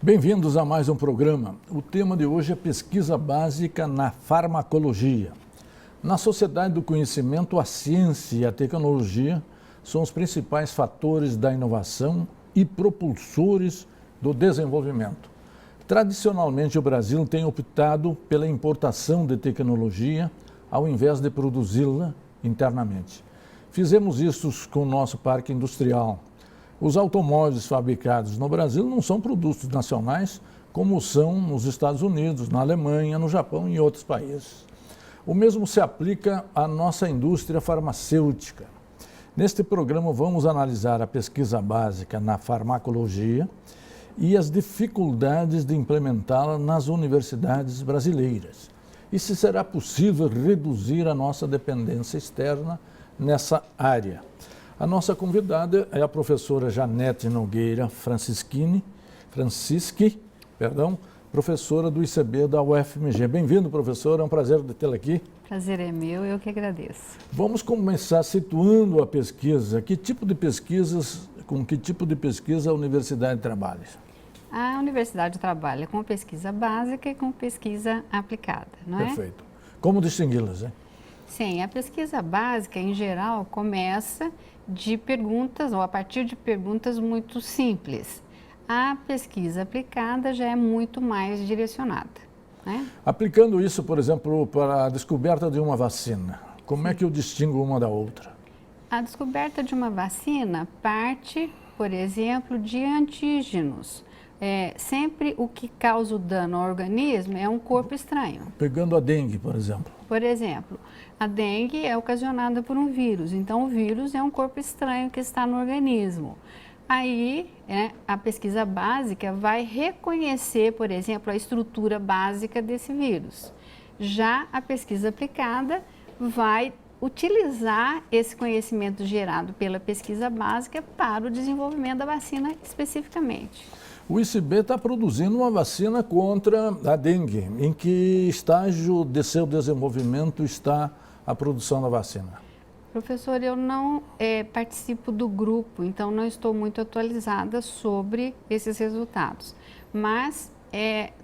Bem-vindos a mais um programa. O tema de hoje é pesquisa básica na farmacologia. Na sociedade do conhecimento, a ciência e a tecnologia são os principais fatores da inovação e propulsores do desenvolvimento. Tradicionalmente, o Brasil tem optado pela importação de tecnologia ao invés de produzi-la internamente. Fizemos isso com o nosso parque industrial. Os automóveis fabricados no Brasil não são produtos nacionais, como são nos Estados Unidos, na Alemanha, no Japão e em outros países. O mesmo se aplica à nossa indústria farmacêutica. Neste programa, vamos analisar a pesquisa básica na farmacologia e as dificuldades de implementá-la nas universidades brasileiras. E se será possível reduzir a nossa dependência externa nessa área. A nossa convidada é a professora Janete Nogueira Francischi, professora do ICB da UFMG. Bem-vindo, professora, é um prazer tê-la aqui. Prazer é meu, eu que agradeço. Vamos começar situando a pesquisa. Com que tipo de pesquisa a universidade trabalha? A universidade trabalha com pesquisa básica e com pesquisa aplicada, não é? Perfeito. Como distingui-las, hein? Sim, a pesquisa básica, em geral, começa de perguntas ou a partir de perguntas muito simples. A pesquisa aplicada já é muito mais direcionada, né? Aplicando isso, por exemplo, para a descoberta de uma vacina, como é que eu distingo uma da outra? A descoberta de uma vacina parte, por exemplo, de antígenos. Sempre o que causa o dano ao organismo é um corpo estranho. Pegando a dengue, por exemplo. Por exemplo, a dengue é ocasionada por um vírus, então o vírus é um corpo estranho que está no organismo. Aí, a pesquisa básica vai reconhecer, por exemplo, a estrutura básica desse vírus. Já a pesquisa aplicada vai utilizar esse conhecimento gerado pela pesquisa básica para o desenvolvimento da vacina especificamente. O ICB está produzindo uma vacina contra a dengue. Em que estágio de seu desenvolvimento está a produção da vacina? Professor, eu não participo do grupo, então não estou muito atualizada sobre esses resultados. Mas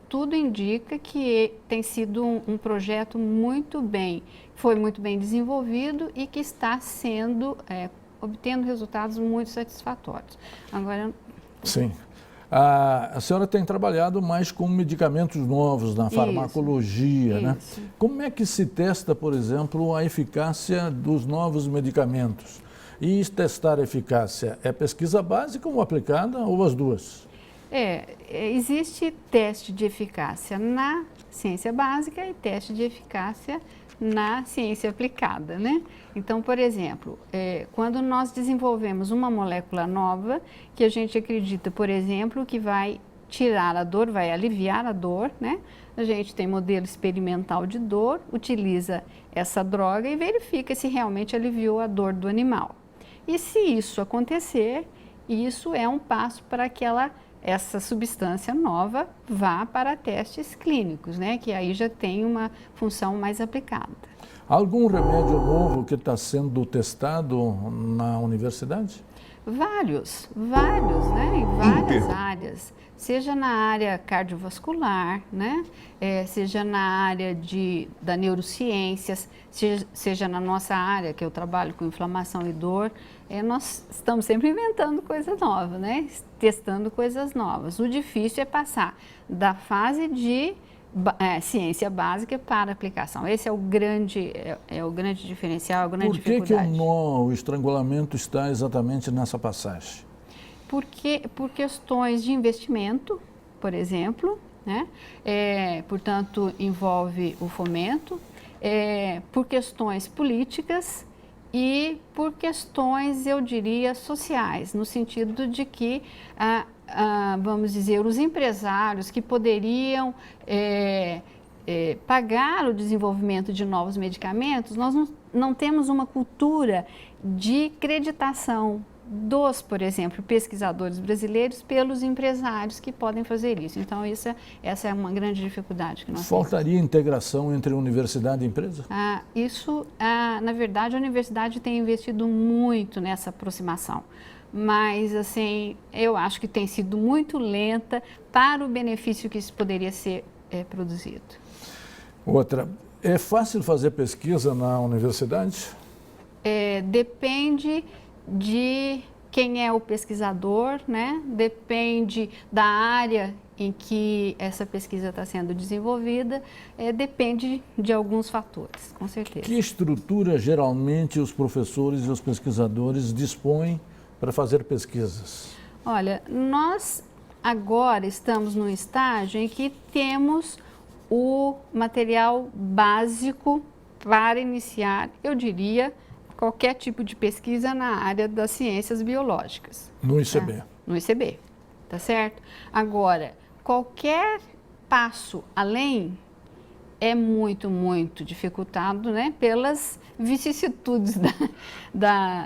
tudo indica que tem sido um projeto foi muito bem desenvolvido e que está obtendo resultados muito satisfatórios. Agora... Sim. A senhora tem trabalhado mais com medicamentos novos na farmacologia, né? Como é que se testa, por exemplo, a eficácia dos novos medicamentos? E testar a eficácia é pesquisa básica ou aplicada ou as duas? Existe teste de eficácia na ciência básica e teste de eficácia na ciência aplicada, né? Então, por exemplo, quando nós desenvolvemos uma molécula nova, que a gente acredita, por exemplo, que vai tirar a dor, vai aliviar a dor, né? A gente tem modelo experimental de dor, utiliza essa droga e verifica se realmente aliviou a dor do animal. E se isso acontecer, isso é um passo para que essa substância nova vá para testes clínicos, né? Que aí já tem uma função mais aplicada. Algum remédio novo que está sendo testado na universidade? Vários, né? Em várias áreas, seja na área cardiovascular, né? Seja na área da neurociências, seja na nossa área, que eu trabalho com inflamação e dor, nós estamos sempre inventando coisa nova, né? Testando coisas novas. O difícil é passar da fase de ciência básica para aplicação. Esse é o grande diferencial, a grande dificuldade. Por que o estrangulamento está exatamente nessa passagem? Por questões de investimento, por exemplo, né? Portanto, envolve o fomento, por questões políticas e por questões, eu diria, sociais, no sentido de que vamos dizer, os empresários que poderiam pagar o desenvolvimento de novos medicamentos, nós não temos uma cultura de creditação por exemplo, pesquisadores brasileiros pelos empresários que podem fazer isso. Então, essa é uma grande dificuldade que nós temos. Faltaria integração entre universidade e empresa? Na verdade, a universidade tem investido muito nessa aproximação. mas assim, eu acho que tem sido muito lenta para o benefício que isso poderia ser produzido. Outra, é fácil fazer pesquisa na universidade? Depende de quem é o pesquisador, né? Depende da área em que essa pesquisa está sendo desenvolvida, depende de alguns fatores, com certeza. Que estrutura geralmente os professores e os pesquisadores dispõem para fazer pesquisas? Olha, nós agora estamos num estágio em que temos o material básico para iniciar, eu diria, qualquer tipo de pesquisa na área das ciências biológicas. No ICB. Tá? No ICB, tá certo? Agora, qualquer passo além é muito, muito dificultado, né, pelas vicissitudes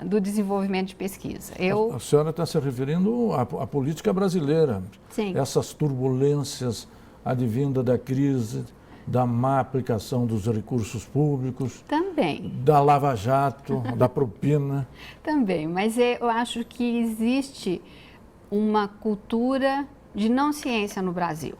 do desenvolvimento de pesquisa. A senhora está se referindo à política brasileira. Sim. Essas turbulências advindas da crise, da má aplicação dos recursos públicos. Também. Da Lava Jato, da propina. Também, mas eu acho que existe uma cultura de não ciência no Brasil,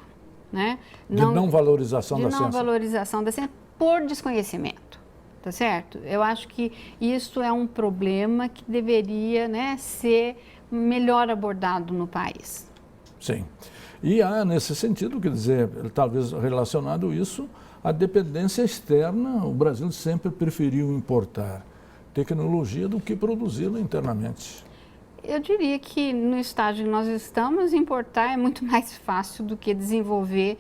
né? De não valorização da ciência. De não valorização da ciência por desconhecimento, tá certo? Eu acho que isso é um problema que deveria, né, ser melhor abordado no país. Sim. E há, nesse sentido, quer dizer, talvez relacionado a isso, a dependência externa, o Brasil sempre preferiu importar tecnologia do que produzi-la internamente. Eu diria que no estágio que nós estamos, importar é muito mais fácil do que desenvolver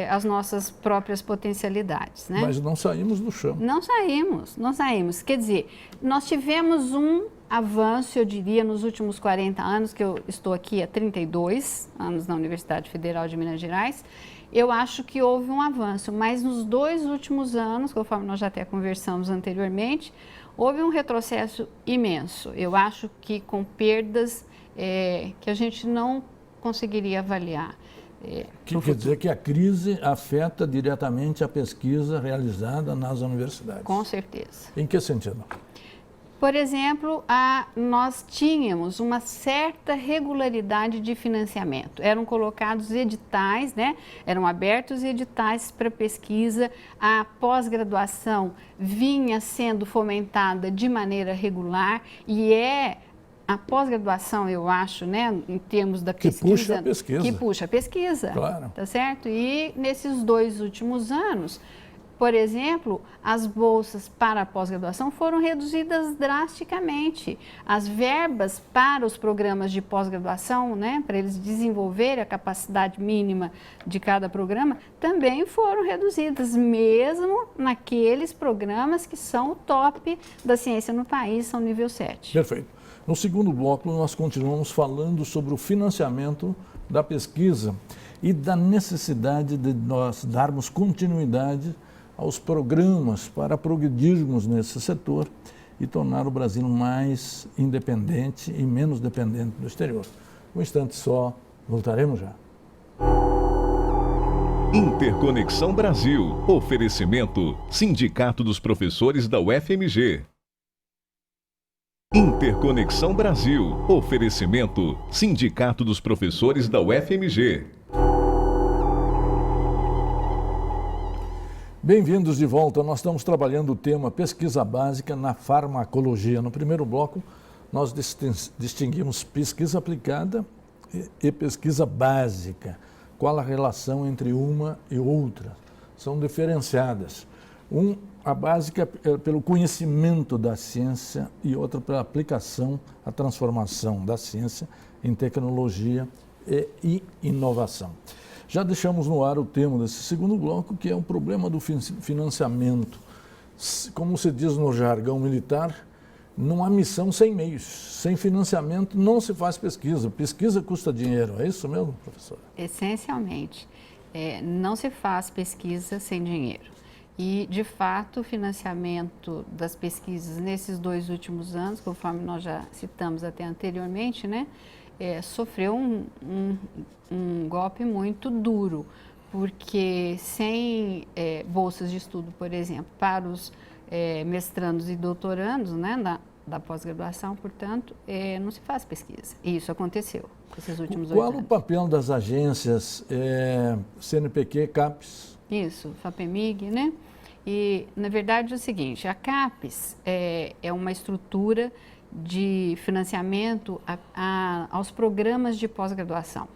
as nossas próprias potencialidades, né? Mas não saímos do chão. Não saímos, não saímos. Quer dizer, nós tivemos um avanço, eu diria, nos últimos 40 anos, que eu estou aqui há 32 anos na Universidade Federal de Minas Gerais, eu acho que houve um avanço, mas nos 2 últimos anos, conforme nós já até conversamos anteriormente, houve um retrocesso imenso. Eu acho que com perdas que a gente não conseguiria avaliar. Que quer dizer que a crise afeta diretamente a pesquisa realizada nas universidades. Com certeza. Em que sentido? Por exemplo, nós tínhamos uma certa regularidade de financiamento. Eram colocados editais, né? Eram abertos editais para pesquisa. A pós-graduação vinha sendo fomentada de maneira regular e a pós-graduação, eu acho, né, em termos da pesquisa... Que puxa a pesquisa. Que puxa a pesquisa, claro. Tá certo? E nesses 2 últimos anos, por exemplo, as bolsas para a pós-graduação foram reduzidas drasticamente. As verbas para os programas de pós-graduação, né, para eles desenvolverem a capacidade mínima de cada programa, também foram reduzidas, mesmo naqueles programas que são o top da ciência no país, são nível 7. Perfeito. No segundo bloco, nós continuamos falando sobre o financiamento da pesquisa e da necessidade de nós darmos continuidade aos programas para progredirmos nesse setor e tornar o Brasil mais independente e menos dependente do exterior. Um instante só, voltaremos já. Interconexão Brasil. Oferecimento: Sindicato dos Professores da UFMG. Interconexão Brasil. Oferecimento: Sindicato dos Professores da UFMG. Bem-vindos de volta. Nós estamos trabalhando o tema pesquisa básica na farmacologia. No primeiro bloco, nós distinguimos pesquisa aplicada e pesquisa básica. Qual a relação entre uma e outra? São diferenciadas. A básica é pelo conhecimento da ciência e outra pela aplicação, a transformação da ciência em tecnologia e inovação. Já deixamos no ar o tema desse segundo bloco, que é o problema do financiamento. Como se diz no jargão militar, não há missão sem meios. Sem financiamento não se faz pesquisa. Pesquisa custa dinheiro. É isso mesmo, professora? Essencialmente, não se faz pesquisa sem dinheiro. E, de fato, o financiamento das pesquisas nesses 2 últimos anos, conforme nós já citamos até anteriormente, né, sofreu um golpe muito duro, porque sem bolsas de estudo, por exemplo, para os mestrandos e doutorandos, né, da pós-graduação, portanto, não se faz pesquisa. E isso aconteceu nesses últimos 8 Qual anos. o papel das agências CNPq, CAPES? Isso, FAPEMIG, né? E, na verdade, é o seguinte, a CAPES é uma estrutura de financiamento aos programas de pós-graduação,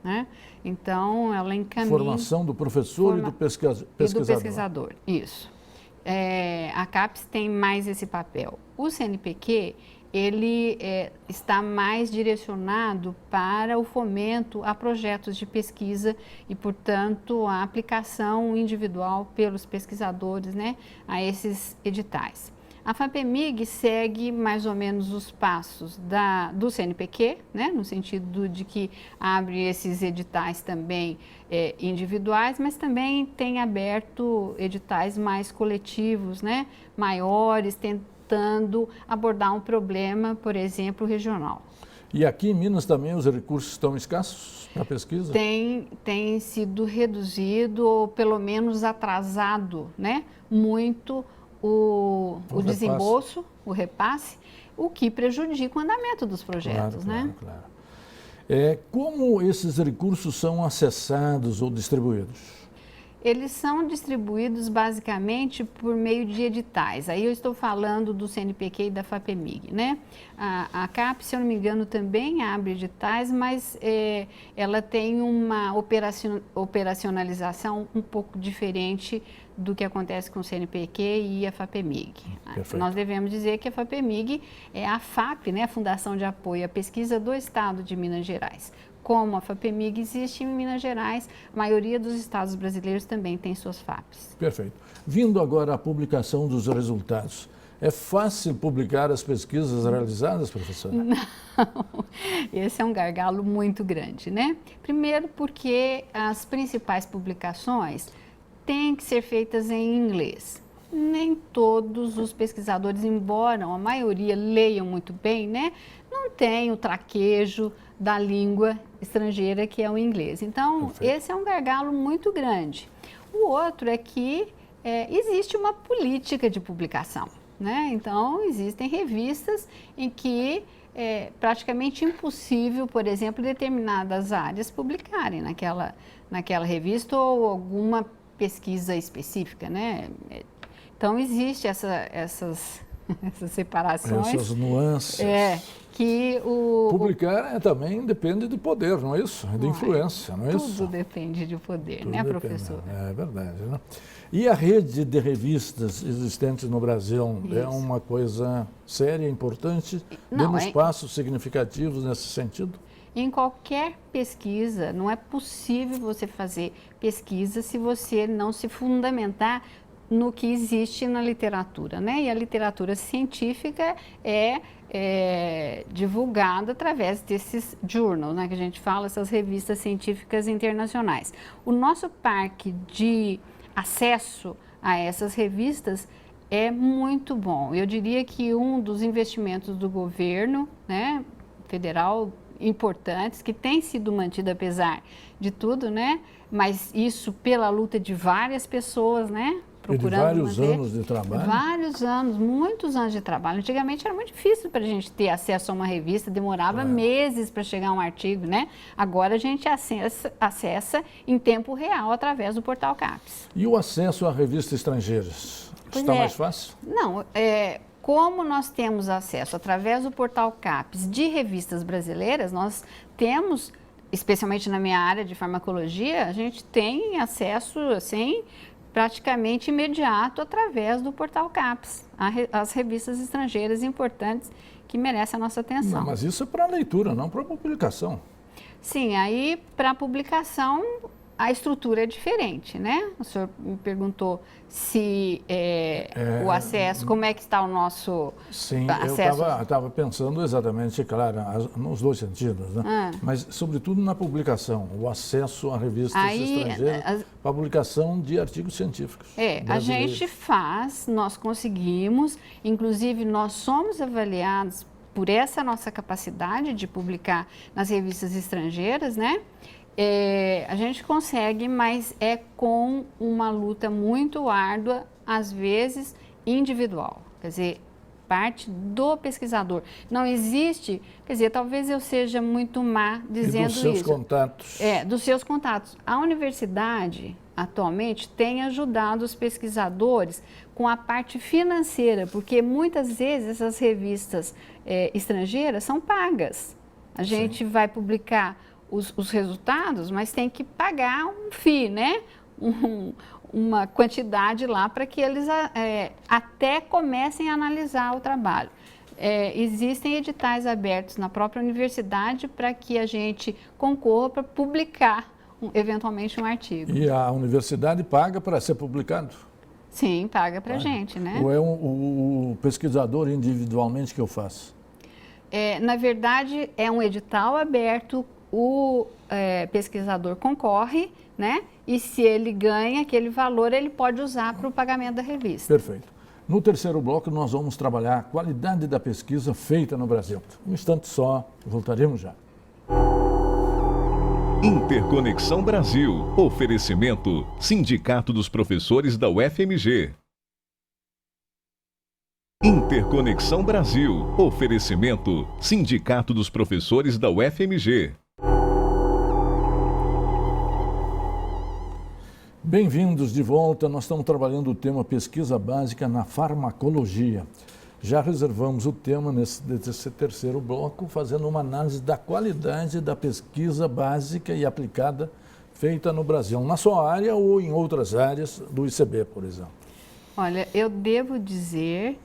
né? Então, ela encaminha... Formação do professor e do pesquisador. E do pesquisador, isso. A CAPES tem mais esse papel. O CNPq, ele está mais direcionado para o fomento a projetos de pesquisa e, portanto, a aplicação individual pelos pesquisadores, né, a esses editais. A FAPEMIG segue mais ou menos os passos do CNPq, né, no sentido de que abre esses editais também individuais, mas também tem aberto editais mais coletivos, né, maiores, tentando abordar um problema, por exemplo, regional. E aqui em Minas também os recursos estão escassos para pesquisa? Tem sido reduzido ou pelo menos atrasado, né, muito o desembolso, o repasse, o que prejudica o andamento dos projetos, né? Claro. Como esses recursos são acessados ou distribuídos? Eles são distribuídos basicamente por meio de editais. Aí eu estou falando do CNPq e da FAPEMIG, né? A CAPES, se eu não me engano, também abre editais, mas ela tem uma operacionalização um pouco diferente do que acontece com o CNPq e a FAPEMIG. Perfeito. Nós devemos dizer que a FAPEMIG é a FAP, né? A Fundação de Apoio à Pesquisa do Estado de Minas Gerais. Como a FAPEMIG existe em Minas Gerais, a maioria dos estados brasileiros também tem suas FAPs. Perfeito. Vindo agora à publicação dos resultados, é fácil publicar as pesquisas realizadas, professora? Não, esse é um gargalo muito grande, né? Primeiro porque as principais publicações têm que ser feitas em inglês. Nem todos os pesquisadores, embora a maioria leiam muito bem, né, não tem o traquejo da língua estrangeira que é o inglês. Então, Perfeito. Esse é um gargalo muito grande. O outro é que existe uma política de publicação, né? Então, existem revistas em que é praticamente impossível, por exemplo, determinadas áreas publicarem naquela revista ou alguma pesquisa específica, né? Então, existe essas separações. Essas nuances. Que Publicar também depende do poder, não é isso? De influência, não é isso? Tudo depende de poder, Tudo né, depende, professor? É verdade, né? E a rede de revistas existentes no Brasil é uma coisa séria, importante? Demos passos significativos nesse sentido? Em qualquer pesquisa, não é possível você fazer pesquisa se você não se fundamentar no que existe na literatura, né? E a literatura científica é divulgada através desses journals, né? Que a gente fala, essas revistas científicas internacionais. O nosso parque de acesso a essas revistas é muito bom. Eu diria que um dos investimentos do governo, né, federal, importantes, que tem sido mantido apesar de tudo, né? Mas isso pela luta de várias pessoas, né? Procurando vários anos de trabalho? Vários anos, muitos anos de trabalho. Antigamente era muito difícil para a gente ter acesso a uma revista, demorava meses para chegar um artigo, né? Agora a gente acessa em tempo real através do portal CAPES. E o acesso a revistas estrangeiras? Está mais fácil? Não, como nós temos acesso através do portal CAPES de revistas brasileiras, nós temos, especialmente na minha área de farmacologia, a gente tem acesso, assim, praticamente imediato através do portal CAPES, as revistas estrangeiras importantes que merecem a nossa atenção. Não, mas isso é para leitura, não para publicação. Sim, aí para publicação a estrutura é diferente, né? O senhor me perguntou se o acesso, como é que está o nosso acesso? Eu estava pensando exatamente, claro, nos dois sentidos, né? Mas sobretudo na publicação, o acesso a revistas estrangeiras para a publicação de artigos científicos. A gente faz, nós conseguimos, inclusive nós somos avaliados por essa nossa capacidade de publicar nas revistas estrangeiras, né? A gente consegue, mas é com uma luta muito árdua, às vezes individual. Quer dizer, parte do pesquisador. Não existe, quer dizer, talvez eu seja muito má dizendo isso. E dos seus contatos. Dos seus contatos. A universidade, atualmente, tem ajudado os pesquisadores com a parte financeira, porque muitas vezes essas revistas estrangeiras são pagas. A gente vai publicar os resultados, mas tem que pagar um FII, né? Uma quantidade lá para que eles até comecem a analisar o trabalho. Existem editais abertos na própria universidade para que a gente concorra para publicar eventualmente um artigo. E a universidade paga para ser publicado? Sim, paga para a gente, né? Ou é o pesquisador individualmente que eu faço? Na verdade, é um edital aberto, o pesquisador concorre, né? E se ele ganha aquele valor, ele pode usar para o pagamento da revista. Perfeito. No terceiro bloco, nós vamos trabalhar a qualidade da pesquisa feita no Brasil. Um instante só, voltaremos já. Interconexão Brasil. Oferecimento: Sindicato dos Professores da UFMG. Interconexão Brasil. Oferecimento: Sindicato dos Professores da UFMG. Bem-vindos de volta. Nós estamos trabalhando o tema pesquisa básica na farmacologia. Já reservamos o tema nesse terceiro bloco, fazendo uma análise da qualidade da pesquisa básica e aplicada feita no Brasil, na sua área ou em outras áreas do ICB, por exemplo. Olha, eu devo dizer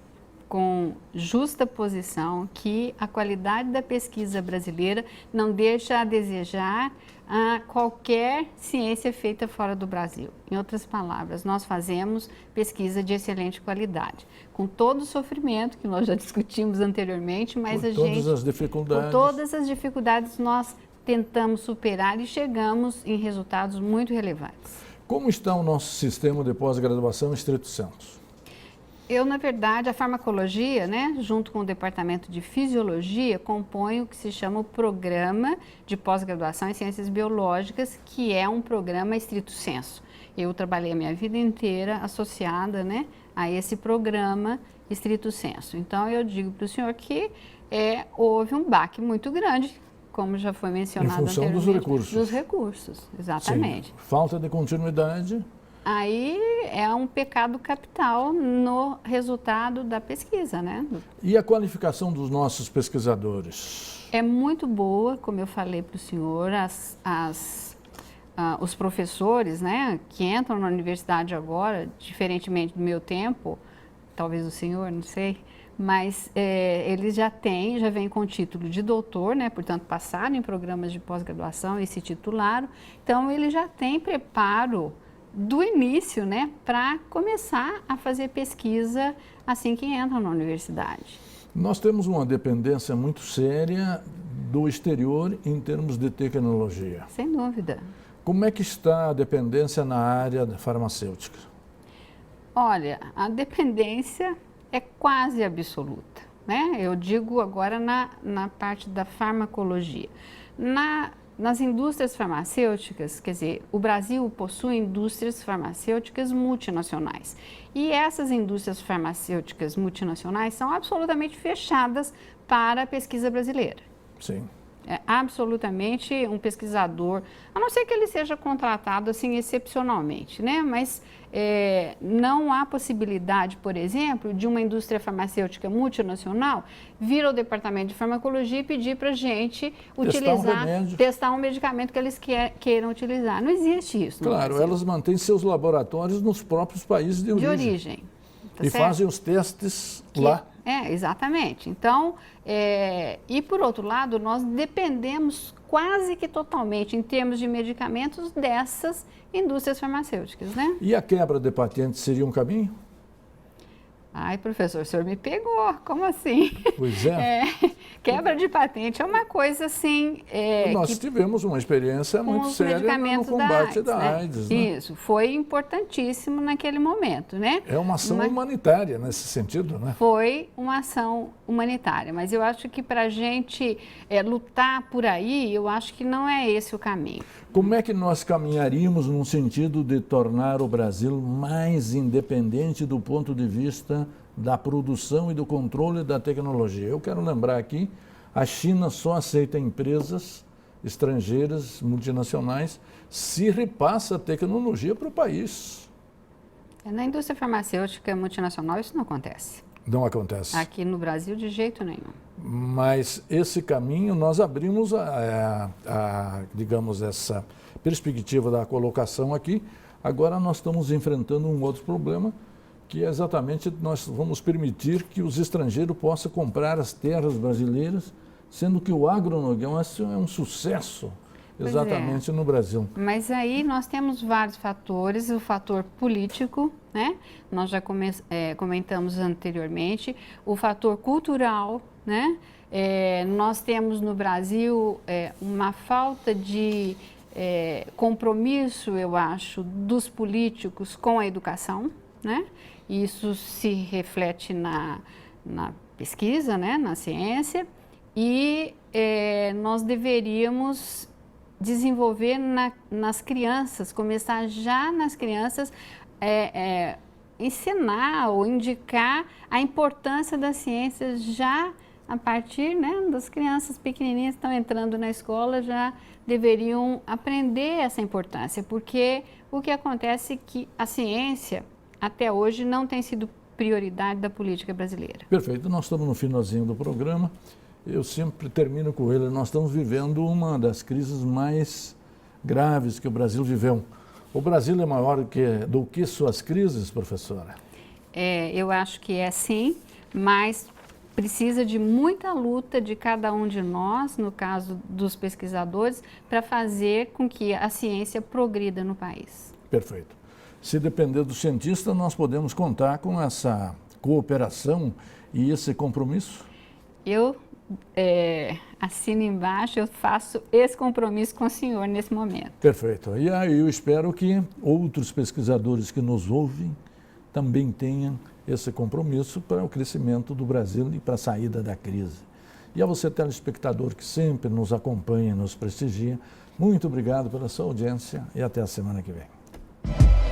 com justa posição que a qualidade da pesquisa brasileira não deixa a desejar a qualquer ciência feita fora do Brasil. Em outras palavras, nós fazemos pesquisa de excelente qualidade, com todo o sofrimento que nós já discutimos anteriormente, mas por todas as dificuldades. Por todas as dificuldades nós tentamos superar e chegamos em resultados muito relevantes. Como está o nosso sistema de pós-graduação em estrito senso? Na verdade, a farmacologia, né, junto com o departamento de fisiologia, compõe o que se chama o Programa de Pós-Graduação em Ciências Biológicas, que é um programa estrito sensu. Eu trabalhei a minha vida inteira associada, né, a esse programa estrito sensu. Então, eu digo para o senhor que houve um baque muito grande, como já foi mencionado anteriormente. Em função dos recursos. Dos recursos, exatamente. Sim. Falta de continuidade. Aí é um pecado capital no resultado da pesquisa, né? E a qualificação dos nossos pesquisadores? É muito boa, como eu falei para o senhor, os professores, né, que entram na universidade agora, diferentemente do meu tempo, talvez o senhor, não sei, mas eles já vêm com o título de doutor, né, portanto passaram em programas de pós-graduação e se titularam, então eles já têm preparo do início, né, para começar a fazer pesquisa assim que entram na universidade. Nós temos uma dependência muito séria do exterior em termos de tecnologia. Sem dúvida. Como é que está a dependência na área farmacêutica? Olha, a dependência é quase absoluta, né? Eu digo agora na parte da farmacologia. Nas indústrias farmacêuticas, quer dizer, o Brasil possui indústrias farmacêuticas multinacionais. E essas indústrias farmacêuticas multinacionais são absolutamente fechadas para a pesquisa brasileira. Sim. Absolutamente um pesquisador, a não ser que ele seja contratado assim excepcionalmente, né? Mas não há possibilidade, por exemplo, de uma indústria farmacêutica multinacional vir ao departamento de farmacologia e pedir para a gente testar um medicamento que eles queiram utilizar. Não existe isso. Claro, elas mantêm seus laboratórios nos próprios países de origem. Tá e certo? fazem os testes lá. Exatamente. Então, e por outro lado, nós dependemos quase que totalmente, em termos de medicamentos, dessas indústrias farmacêuticas, né? E a quebra de patente seria um caminho? Ai, professor, o senhor me pegou, como assim? Pois é. Quebra de patente é uma coisa assim... Nós tivemos uma experiência muito séria no combate da AIDS, né? Isso, foi importantíssimo naquele momento, né? É uma ação humanitária nesse sentido, né? Foi uma ação humanitária, mas eu acho que para a gente lutar por aí, eu acho que não é esse o caminho. Como é que nós caminharíamos no sentido de tornar o Brasil mais independente do ponto de vista da produção e do controle da tecnologia. Eu quero lembrar aqui, a China só aceita empresas estrangeiras, multinacionais, se repassa a tecnologia para o país. Na indústria farmacêutica multinacional isso não acontece. Não acontece. Aqui no Brasil, de jeito nenhum. Mas esse caminho, nós abrimos, digamos, essa perspectiva da colocação aqui. Agora nós estamos enfrentando um outro problema, que é exatamente nós vamos permitir que os estrangeiros possam comprar as terras brasileiras, sendo que o agronegócio é um sucesso exatamente no Brasil. Mas aí nós temos vários fatores, o fator político, né? Nós já comentamos anteriormente, o fator cultural, né? Nós temos no Brasil uma falta de compromisso, eu acho, dos políticos com a educação, né? Isso se reflete na pesquisa, né? Na ciência, e nós deveríamos desenvolver nas crianças, começar já nas crianças, ensinar ou indicar a importância das ciências já a partir, né, das crianças pequenininhas que estão entrando na escola, já deveriam aprender essa importância, porque o que acontece é que a ciência até hoje não tem sido prioridade da política brasileira. Perfeito, nós estamos no finalzinho do programa. Eu sempre termino com ele. Nós estamos vivendo uma das crises mais graves que o Brasil viveu. O Brasil é maior do que suas crises, professora? Eu acho que é sim, mas precisa de muita luta de cada um de nós, no caso dos pesquisadores, para fazer com que a ciência progrida no país. Perfeito. Se depender do cientista, nós podemos contar com essa cooperação e esse compromisso? Eu assino embaixo, eu faço esse compromisso com o senhor nesse momento. Perfeito. E aí eu espero que outros pesquisadores que nos ouvem também tenham esse compromisso para o crescimento do Brasil e para a saída da crise. E a você, telespectador, que sempre nos acompanha e nos prestigia, muito obrigado pela sua audiência e até a semana que vem.